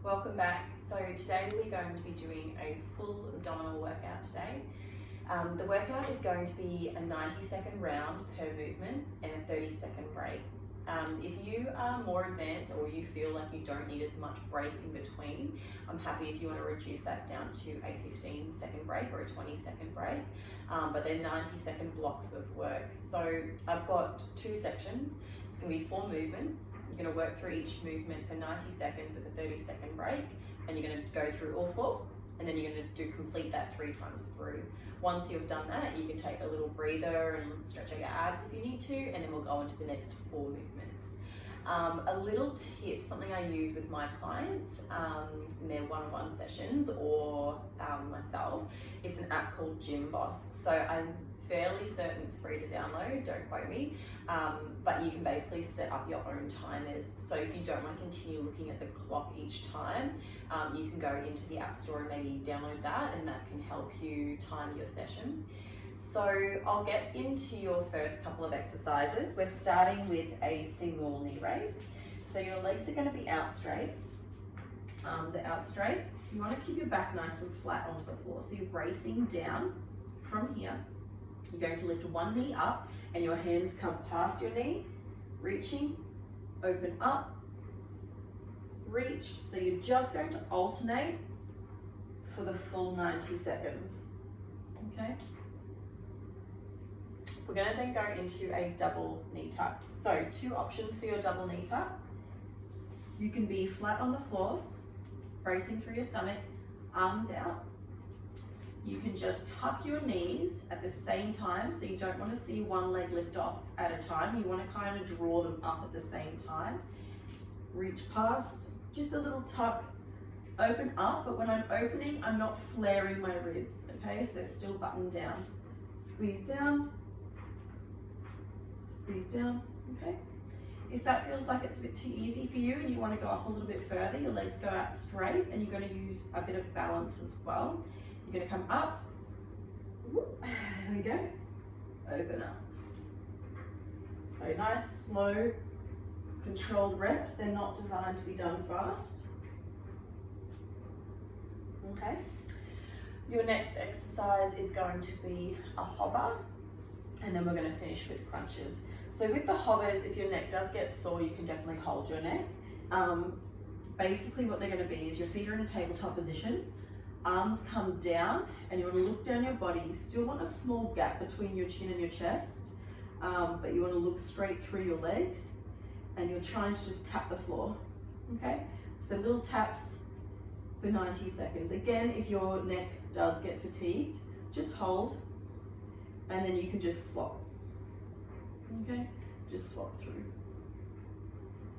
Welcome back. So today we're going to be doing a full abdominal workout today. The workout is going to be a 90-second round per movement and a 30-second break. If you are more advanced or you feel like you don't need as much break in between, I'm happy if you want to reduce that down to a 15-second break or a 20-second break, but they're 90-second blocks of work. So I've got two sections. It's going to be 4 movements. You're going to work through each movement for 90 seconds with a 30-second break, and you're going to go through all 4, and then you're going to complete that 3 times through. Once you've done that, you can take a little breather and stretch out your abs if you need to, and then we'll go into the next 4 movements. A little tip, something I use with my clients in their one-on-one sessions or myself, it's an app called Gym Boss. So I'm fairly certain it's free to download, don't quote me, but you can basically set up your own timers. So if you don't want to continue looking at the clock each time, you can go into the App Store and maybe download that, and that can help you time your session. So I'll get into your first couple of exercises. We're starting with a single knee raise. So your legs are going to be out straight, arms are out straight. You want to keep your back nice and flat onto the floor. So you're bracing down from here. You're going to lift one knee up and your hands come past your knee, reaching, open up, reach. So you're just going to alternate for the full 90 seconds, okay? We're going to then go into a double knee tuck. So 2 options for your double knee tuck. You can be flat on the floor, bracing through your stomach, arms out. You can just tuck your knees at the same time, so you don't want to see one leg lift off at a time. You want to kind of draw them up at the same time. Reach past, just a little tuck, open up, but when I'm opening, I'm not flaring my ribs, okay? So they're still buttoned down. Squeeze down, okay? If that feels like it's a bit too easy for you and you want to go up a little bit further, your legs go out straight and you're going to use a bit of balance as well. You're going to come up, there we go, open up. So nice, slow, controlled reps. They're not designed to be done fast. Okay. Your next exercise is going to be a hover, and then we're going to finish with crunches. So with the hovers, if your neck does get sore, you can definitely hold your neck. Basically what they're going to be is your feet are in a tabletop position. Arms come down and you want to look down your body. You still want a small gap between your chin and your chest, but you want to look straight through your legs, and you're trying to just tap the floor, okay? So little taps for 90 seconds. Again, if your neck does get fatigued, just hold, and then you can just swap, okay? Just swap through.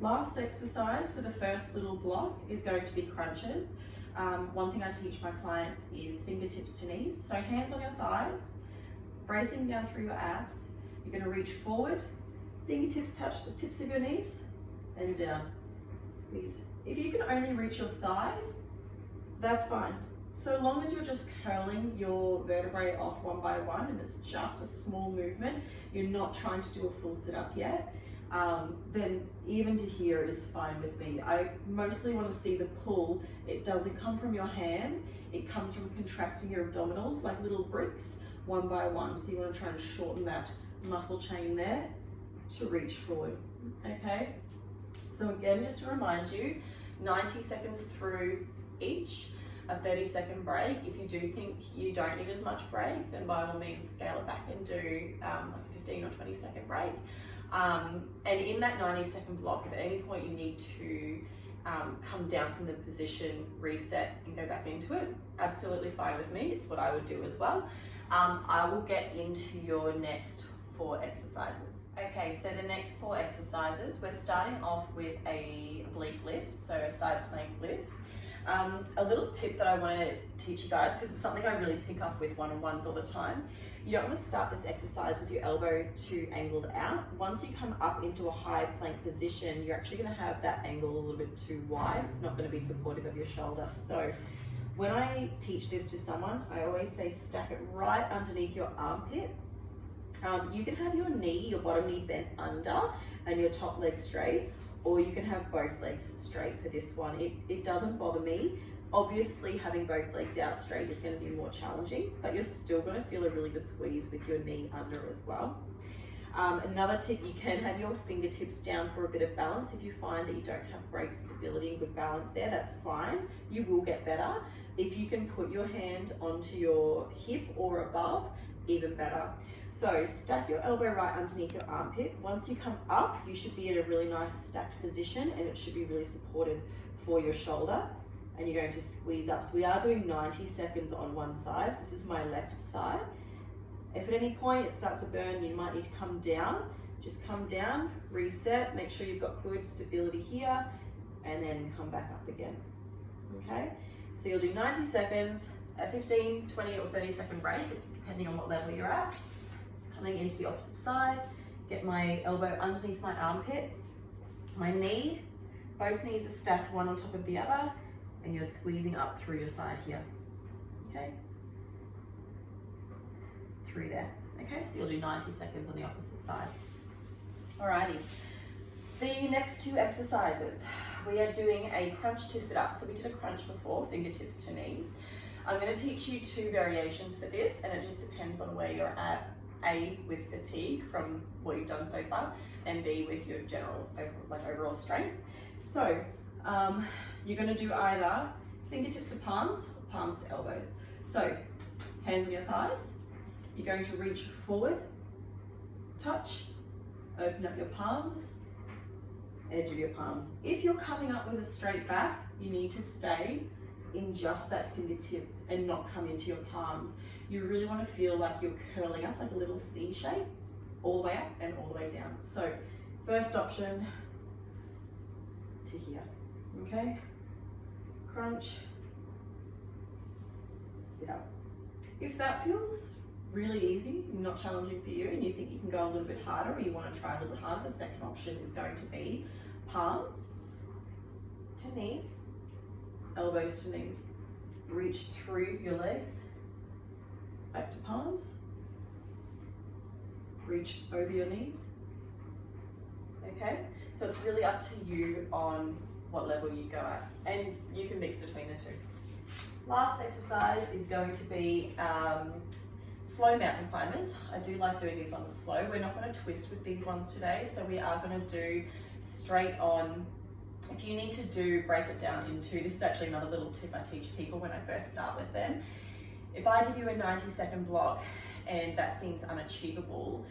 Last exercise for the first little block is going to be crunches. One thing I teach my clients is fingertips to knees. So hands on your thighs, bracing down through your abs. You're going to reach forward, fingertips touch the tips of your knees, and down, squeeze. If you can only reach your thighs, that's fine. So long as you're just curling your vertebrae off one by one and it's just a small movement, you're not trying to do a full sit-up yet, then even to here is fine with me. I mostly want to see the pull. It doesn't come from your hands, it comes from contracting your abdominals like little bricks, one by one. So you want to try and shorten that muscle chain there to reach forward, okay? So again, just to remind you, 90 seconds through each, a 30-second break. If you do think you don't need as much break, then by all means scale it back and do like a 15 or 20-second break. And in that 90-second block, if at any point you need to come down from the position, reset and go back into it, absolutely fine with me. It's what I would do as well. I will get into your next 4 exercises. Okay, so the next 4 exercises, we're starting off with a oblique lift, so a side plank lift. A little tip that I want to teach you guys, because it's something I really pick up with one-on-ones all the time. You don't want to start this exercise with your elbow too angled out. Once you come up into a high plank position, you're actually going to have that angle a little bit too wide. It's not going to be supportive of your shoulder. So when I teach this to someone, I always say stack it right underneath your armpit. You can have your knee, your bottom knee bent under and your top leg straight, or you can have both legs straight for this one. It doesn't bother me. Obviously, having both legs out straight is going to be more challenging, but you're still going to feel a really good squeeze with your knee under as well. Another tip, you can have your fingertips down for a bit of balance. If you find that you don't have great stability and good balance there, that's fine. You will get better. If you can put your hand onto your hip or above, even better. So stack your elbow right underneath your armpit. Once you come up, you should be at a really nice stacked position, and it should be really supported for your shoulder. And you're going to squeeze up. So we are doing 90 seconds on one side. So this is my left side. If at any point it starts to burn, you might need to come down. Just come down, reset, make sure you've got good stability here, and then come back up again, okay? So you'll do 90 seconds, a 15, 20, or 30-second break. It's depending on what level you're at. Coming into the opposite side, get my elbow underneath my armpit, my knee, both knees are stacked one on top of the other, and you're squeezing up through your side here, okay? Through there, okay? So you'll do 90 seconds on the opposite side. Alrighty, the next two exercises, we are doing a crunch to sit up. So we did a crunch before, fingertips to knees. I'm gonna teach you two variations for this, and it just depends on where you're at, A, with fatigue from what you've done so far, and B, with your general, overall strength. So, you're going to do either fingertips to palms or palms to elbows. So, hands on your thighs. You're going to reach forward, touch, open up your palms, edge of your palms. If you're coming up with a straight back, you need to stay in just that fingertip and not come into your palms. You really want to feel like you're curling up like a little C shape, all the way up and all the way down. So, first option to here, okay? Crunch, sit up. If that feels really easy, not challenging for you, and you think you can go a little bit harder, or you want to try a little bit harder, the second option is going to be palms to knees, elbows to knees. Reach through your legs, back to palms, reach over your knees, okay? So it's really up to you on what level you go at, and you can mix between the two. Last exercise is going to be slow mountain climbers. I do like doing these ones slow. We're not going to twist with these ones today, so we are going to do straight on. If you need to break it down into, this is actually another little tip I teach people when I first start with them. If I give you a 90-second block and that seems unachievable,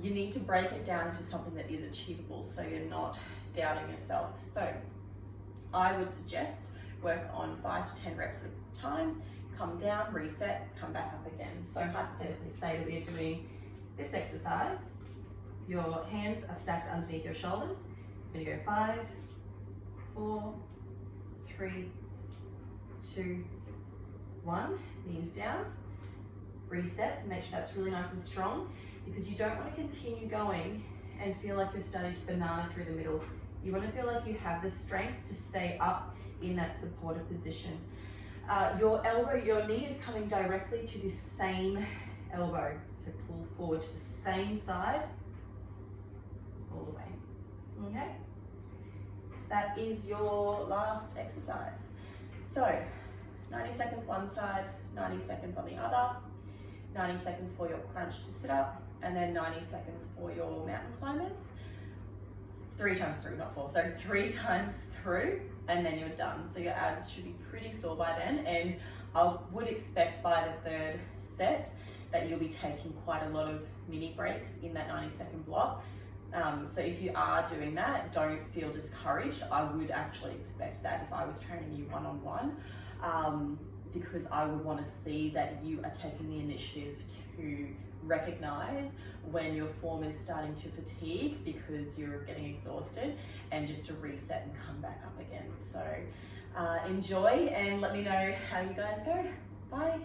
you need to break it down into something that is achievable so you're not doubting yourself. So I would suggest work on 5 to 10 reps at a time, come down, reset, come back up again. So hypothetically say that we are doing this exercise. Your hands are stacked underneath your shoulders. You're gonna go 5, 4, 3, 2, 1, knees down, reset, so make sure that's really nice and strong, because you don't want to continue going and feel like you're starting to banana through the middle. You want to feel like you have the strength to stay up in that supported position. Your knee is coming directly to this same elbow, so pull forward to the same side, all the way, okay? That is your last exercise. So, 90 seconds one side, 90 seconds on the other, 90 seconds for your crunch to sit up, and then 90 seconds for your mountain climbers. 3 times through, not 4, so 3 times through, and then you're done. So your abs should be pretty sore by then, and I would expect by the 3rd set that you'll be taking quite a lot of mini breaks in that 90-second block. So if you are doing that, don't feel discouraged. I would actually expect that if I was training you one-on-one, because I would want to see that you are taking the initiative to recognize when your form is starting to fatigue because you're getting exhausted, and just to reset and come back up again. So enjoy, and let me know how you guys go. Bye.